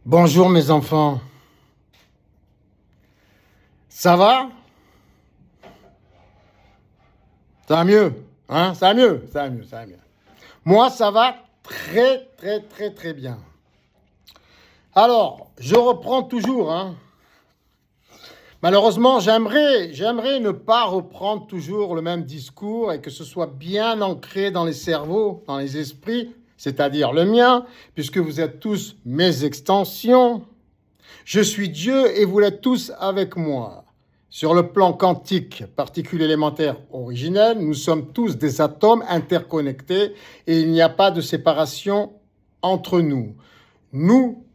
Bonjour mes enfants, ça va? Ça va mieux? Hein? Ça va mieux? Ça va mieux, ça va mieux. Moi, ça va très, très, très, très bien. Alors, je reprends toujours, hein. Malheureusement, j'aimerais ne pas reprendre toujours le même discours et que ce soit bien ancré dans les cerveaux, dans les esprits, c'est-à-dire le mien, puisque vous êtes tous mes extensions. Je suis Dieu et vous l'êtes tous avec moi. Sur le plan quantique, particule élémentaire originelle, nous sommes tous des atomes interconnectés et il n'y a pas de séparation entre nous. Nous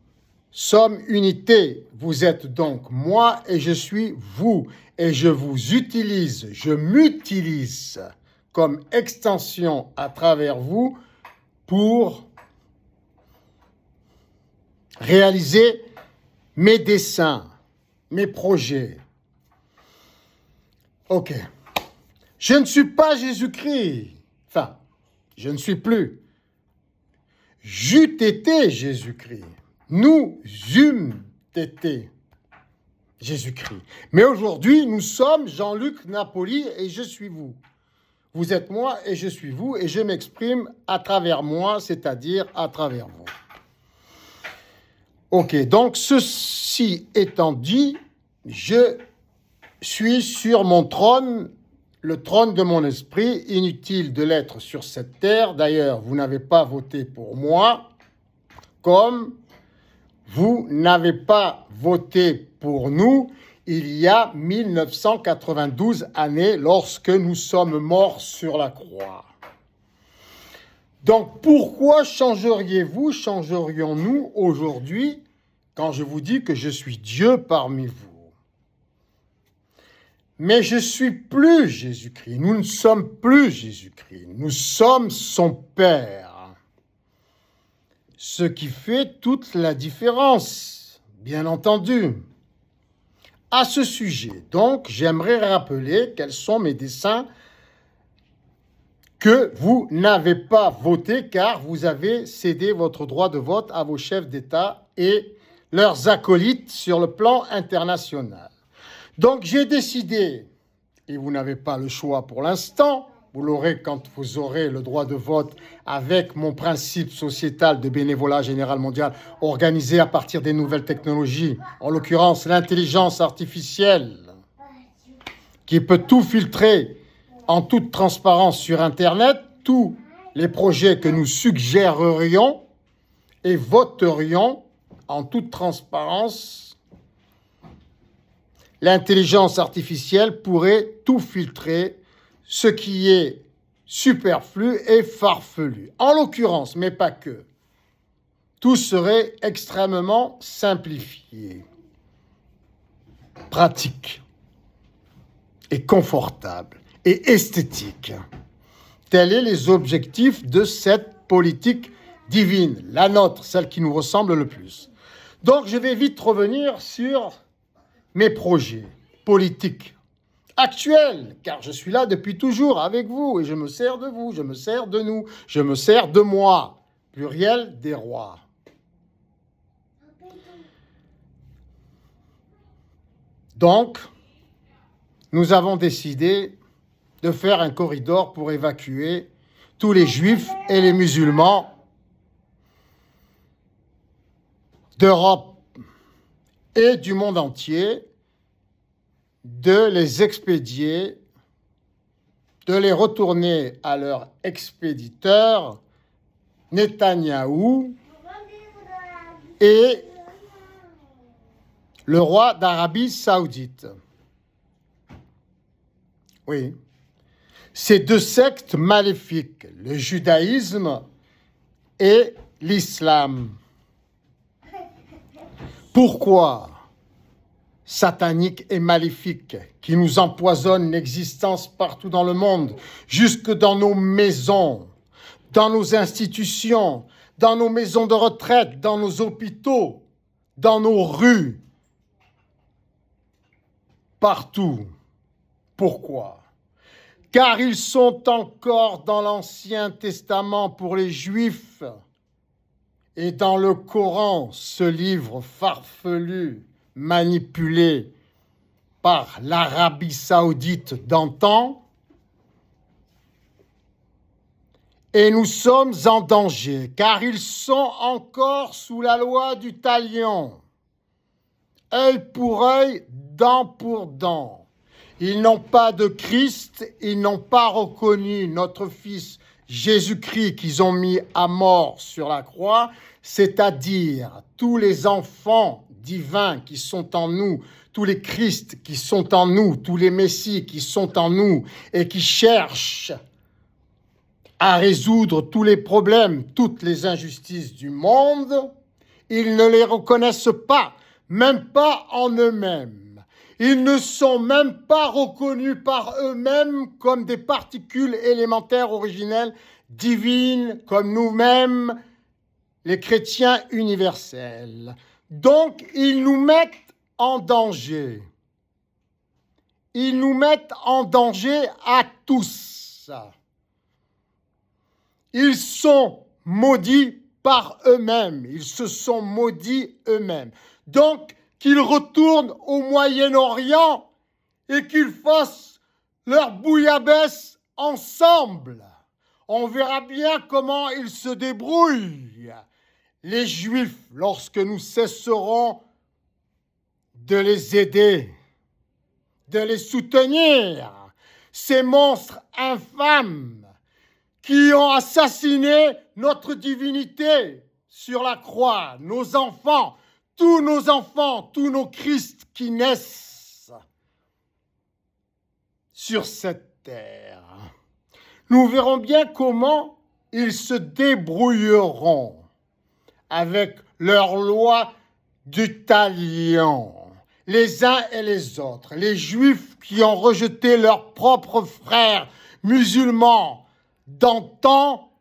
sommes unité. Vous êtes donc moi et je suis vous. Et je vous utilise, je m'utilise comme extension à travers vous pour réaliser mes desseins, mes projets. Ok. Je ne suis pas Jésus-Christ. Enfin, je ne suis plus. J'eût été Jésus-Christ. Nous eûmes été Jésus-Christ. Mais aujourd'hui, nous sommes Jean-Luc Napoli et je suis vous. Vous êtes moi et je suis vous et je m'exprime à travers moi, c'est-à-dire à travers vous. Ok, donc ceci étant dit, je suis sur mon trône, le trône de mon esprit, inutile de l'être sur cette terre. D'ailleurs, vous n'avez pas voté pour moi, comme vous n'avez pas voté pour nous il y a 1992 années lorsque nous sommes morts sur la croix. Donc pourquoi changerions-nous aujourd'hui quand je vous dis que je suis Dieu parmi vous? Mais je ne suis plus Jésus-Christ, nous ne sommes plus Jésus-Christ, nous sommes son Père. Ce qui fait toute la différence, bien entendu. À ce sujet, donc, j'aimerais rappeler quels sont mes desseins que vous n'avez pas votés car vous avez cédé votre droit de vote à vos chefs d'État et leurs acolytes sur le plan international. Donc j'ai décidé, et vous n'avez pas le choix pour l'instant, vous l'aurez quand vous aurez le droit de vote avec mon principe sociétal de bénévolat général mondial organisé à partir des nouvelles technologies, en l'occurrence l'intelligence artificielle, qui peut tout filtrer en toute transparence sur Internet, tous les projets que nous suggérerions et voterions en toute transparence. L'intelligence artificielle pourrait tout filtrer, ce qui est superflu et farfelu. En l'occurrence, mais pas que. Tout serait extrêmement simplifié, pratique et confortable et esthétique. Tels sont les objectifs de cette politique divine, la nôtre, celle qui nous ressemble le plus. Donc je vais vite revenir sur mes projets politiques actuels, car je suis là depuis toujours avec vous et je me sers de vous, je me sers de nous, je me sers de moi, pluriel des rois. Donc, nous avons décidé de faire un corridor pour évacuer tous les juifs et les musulmans d'Europe et du monde entier, de les expédier, de les retourner à leur expéditeur, Netanyahou, et le roi d'Arabie Saoudite. Oui. Ces deux sectes maléfiques, le judaïsme et l'islam. Pourquoi satanique et maléfique qui nous empoisonne l'existence partout dans le monde, jusque dans nos maisons, dans nos institutions, dans nos maisons de retraite, dans nos hôpitaux, dans nos rues, partout. Pourquoi? Car ils sont encore dans l'Ancien Testament pour les Juifs et dans le Coran, ce livre farfelu, manipulé par l'Arabie saoudite d'antan, et nous sommes en danger, car ils sont encore sous la loi du talion. Œil pour œil, dent pour dent. Ils n'ont pas de Christ, ils n'ont pas reconnu notre Fils Jésus-Christ qu'ils ont mis à mort sur la croix, c'est-à-dire tous les enfants divins qui sont en nous, tous les Christ qui sont en nous, tous les Messies qui sont en nous et qui cherchent à résoudre tous les problèmes, toutes les injustices du monde, ils ne les reconnaissent pas, même pas en eux-mêmes. Ils ne sont même pas reconnus par eux-mêmes comme des particules élémentaires originelles, divines, comme nous-mêmes, les chrétiens universels. Donc, ils nous mettent en danger. Ils nous mettent en danger à tous. Ils sont maudits par eux-mêmes. Ils se sont maudits eux-mêmes. Donc, qu'ils retournent au Moyen-Orient et qu'ils fassent leur bouillabaisse ensemble. On verra bien comment ils se débrouillent, les Juifs, lorsque nous cesserons de les aider, de les soutenir, ces monstres infâmes qui ont assassiné notre divinité sur la croix, nos enfants, tous nos Christ qui naissent sur cette terre. Nous verrons bien comment ils se débrouilleront avec leur loi du talion, les uns et les autres, les Juifs qui ont rejeté leurs propres frères musulmans d'antan,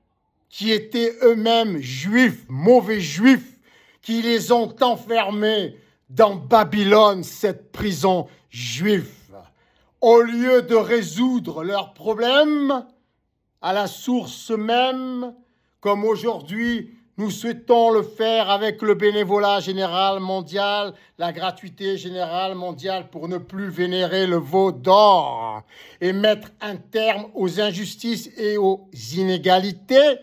qui étaient eux-mêmes juifs, mauvais juifs, qui les ont enfermés dans Babylone, cette prison juive. Au lieu de résoudre leurs problèmes à la source même, comme aujourd'hui nous souhaitons le faire avec le bénévolat général mondial, la gratuité générale mondiale pour ne plus vénérer le veau d'or et mettre un terme aux injustices et aux inégalités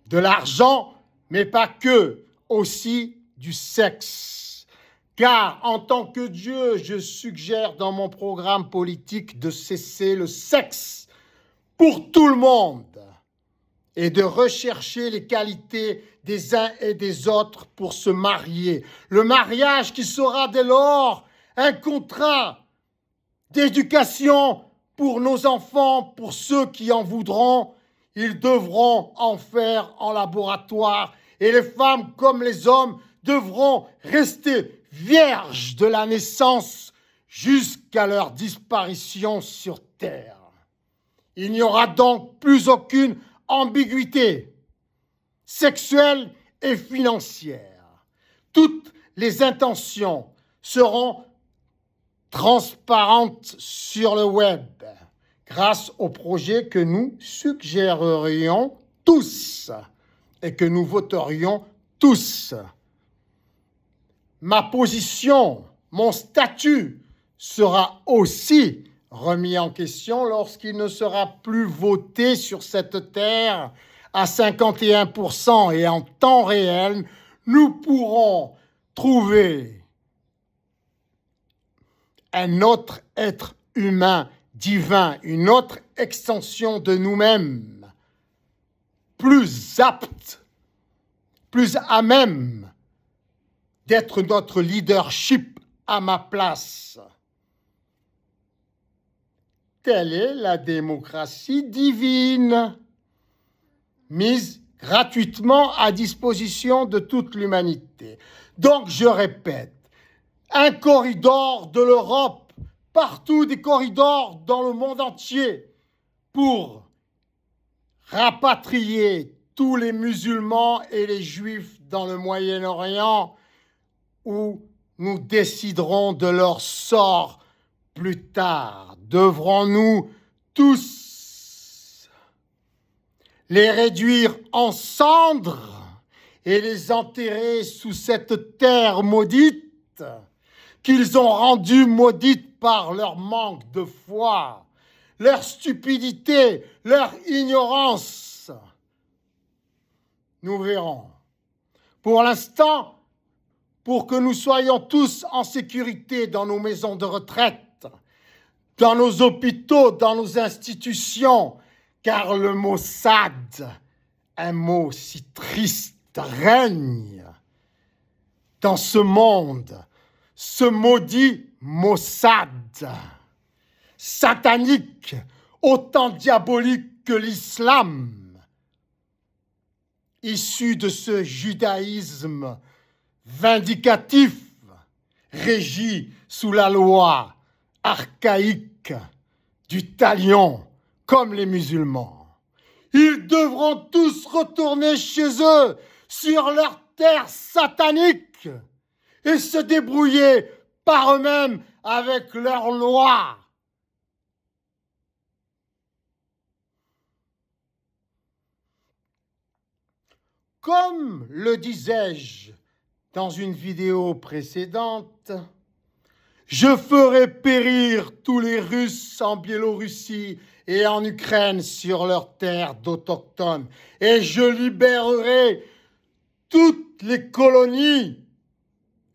de l'argent, mais pas que, aussi du sexe. Car en tant que Dieu, je suggère dans mon programme politique de cesser le sexe pour tout le monde et de rechercher les qualités des uns et des autres pour se marier. Le mariage qui sera dès lors un contrat d'éducation pour nos enfants, pour ceux qui en voudront. Ils devront en faire en laboratoire et les femmes comme les hommes devront rester vierges de la naissance jusqu'à leur disparition sur terre. Il n'y aura donc plus aucune ambiguïté sexuelle et financière. Toutes les intentions seront transparentes sur le web grâce au projet que nous suggérerions tous et que nous voterions tous. Ma position, mon statut sera aussi remis en question lorsqu'il ne sera plus voté sur cette terre à 51% et en temps réel, nous pourrons trouver un autre être humain divin, une autre extension de nous-mêmes, plus apte, plus à même d'être notre leadership à ma place. Telle est la démocratie divine, mise gratuitement à disposition de toute l'humanité. Donc, je répète, un corridor de l'Europe, partout des corridors dans le monde entier, pour rapatrier tous les musulmans et les juifs dans le Moyen-Orient, où nous déciderons de leur sort plus tard. Devrons-nous tous les réduire en cendres et les enterrer sous cette terre maudite qu'ils ont rendue maudite par leur manque de foi, leur stupidité, leur ignorance. Nous verrons. Pour l'instant, pour que nous soyons tous en sécurité dans nos maisons de retraite, dans nos hôpitaux, dans nos institutions, car le mot SAD, un mot si triste, règne dans ce monde, ce maudit Mossad, satanique, autant diabolique que l'islam, issu de ce judaïsme vindicatif, régi sous la loi archaïque du talion, comme les musulmans. Ils devront tous retourner chez eux, sur leur terre satanique, et se débrouiller par eux-mêmes avec leurs lois. Comme le disais-je dans une vidéo précédente, je ferai périr tous les Russes en Biélorussie et en Ukraine sur leurs terres d'autochtones, et je libérerai toutes les colonies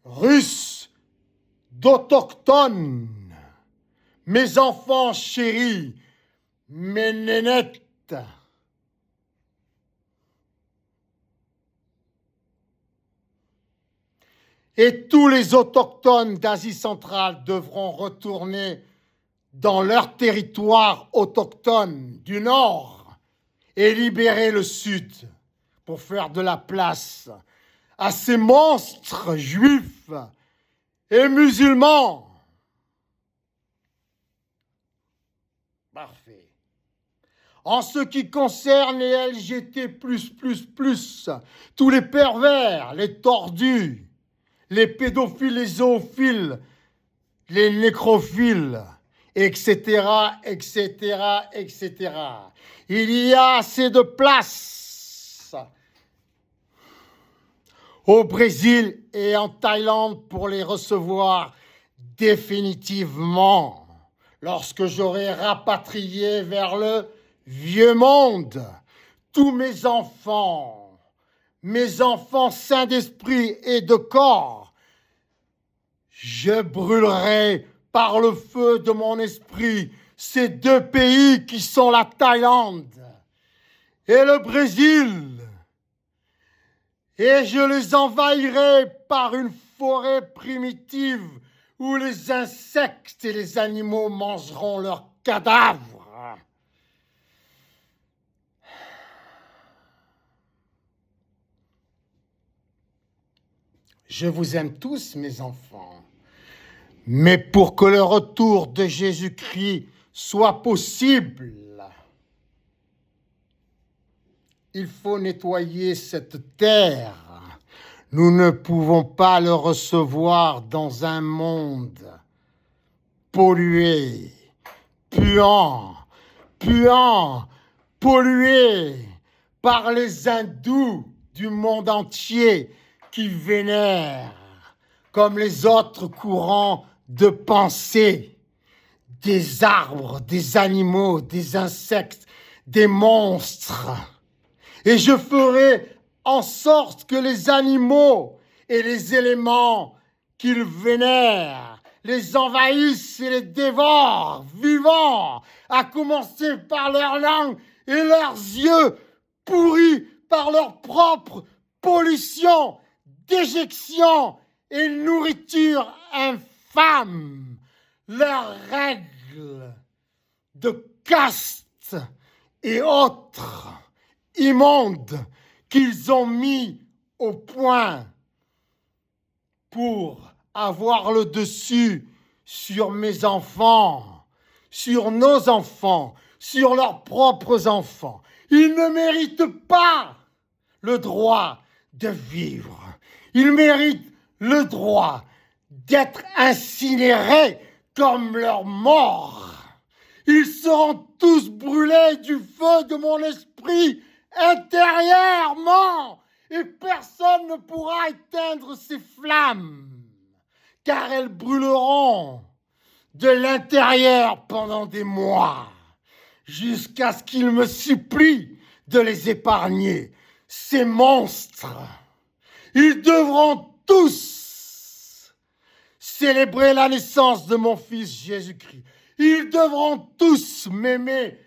russes d'autochtones, mes enfants chéris, mes nénettes. Et tous les autochtones d'Asie centrale devront retourner dans leur territoire autochtone du Nord et libérer le Sud pour faire de la place à ces monstres juifs et musulmans. Parfait. En ce qui concerne les LGBT++, tous les pervers, les tordus, les pédophiles, les zoophiles, les nécrophiles, etc., etc., etc. Il y a assez de place au Brésil et en Thaïlande pour les recevoir définitivement lorsque j'aurai rapatrié vers le vieux monde tous mes enfants saints d'esprit et de corps. Je brûlerai par le feu de mon esprit ces deux pays qui sont la Thaïlande et le Brésil. Et je les envahirai par une forêt primitive où les insectes et les animaux mangeront leurs cadavres. Je vous aime tous, mes enfants, mais pour que le retour de Jésus-Christ soit possible, il faut nettoyer cette terre. Nous ne pouvons pas le recevoir dans un monde pollué, puant, pollué par les hindous du monde entier qui vénèrent, comme les autres courants de pensée, des arbres, des animaux, des insectes, des monstres. Et je ferai en sorte que les animaux et les éléments qu'ils vénèrent les envahissent et les dévorent vivants, à commencer par leur langue et leurs yeux pourris par leur propre pollution, déjection et nourriture infâme, leurs règles de caste et autres immondes qu'ils ont mis au point pour avoir le dessus sur mes enfants, sur nos enfants, sur leurs propres enfants. Ils ne méritent pas le droit de vivre. Ils méritent le droit d'être incinérés comme leurs morts. Ils seront tous brûlés du feu de mon esprit intérieurement et personne ne pourra éteindre ces flammes, car elles brûleront de l'intérieur pendant des mois, jusqu'à ce qu'il me supplie de les épargner. Ces monstres, ils devront tous célébrer la naissance de mon fils Jésus-Christ. Ils devront tous m'aimer,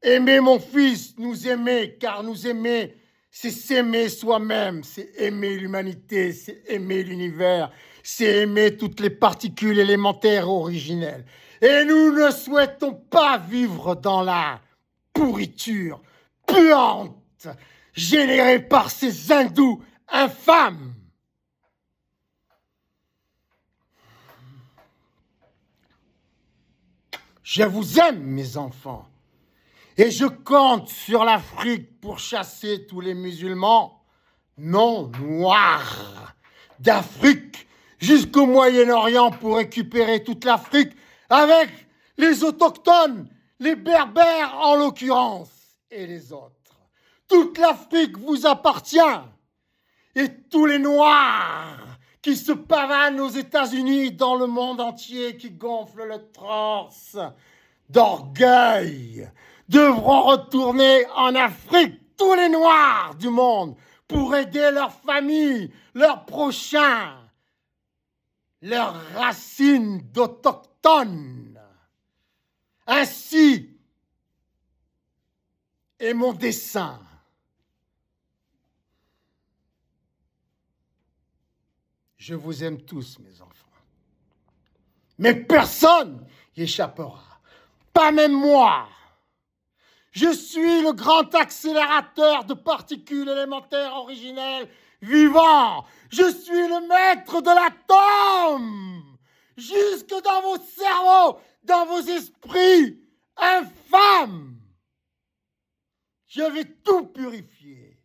aimer mon fils, nous aimer, car nous aimer, c'est s'aimer soi-même, c'est aimer l'humanité, c'est aimer l'univers, c'est aimer toutes les particules élémentaires originelles. Et nous ne souhaitons pas vivre dans la pourriture puante générée par ces hindous infâmes. Je vous aime, mes enfants, et je compte sur l'Afrique pour chasser tous les musulmans non noirs d'Afrique jusqu'au Moyen-Orient pour récupérer toute l'Afrique avec les autochtones, les berbères en l'occurrence, et les autres. Toute l'Afrique vous appartient, et tous les noirs qui se pavanent aux États-Unis, dans le monde entier, qui gonflent le torse d'orgueil, devront retourner en Afrique, tous les noirs du monde, pour aider leurs familles, leurs prochains, leurs racines d'autochtones. Ainsi est mon dessein. Je vous aime tous, mes enfants. Mais personne n'y échappera. Pas même moi. Je suis le grand accélérateur de particules élémentaires originelles vivant. Je suis le maître de l'atome. Jusque dans vos cerveaux, dans vos esprits infâmes. Je vais tout purifier.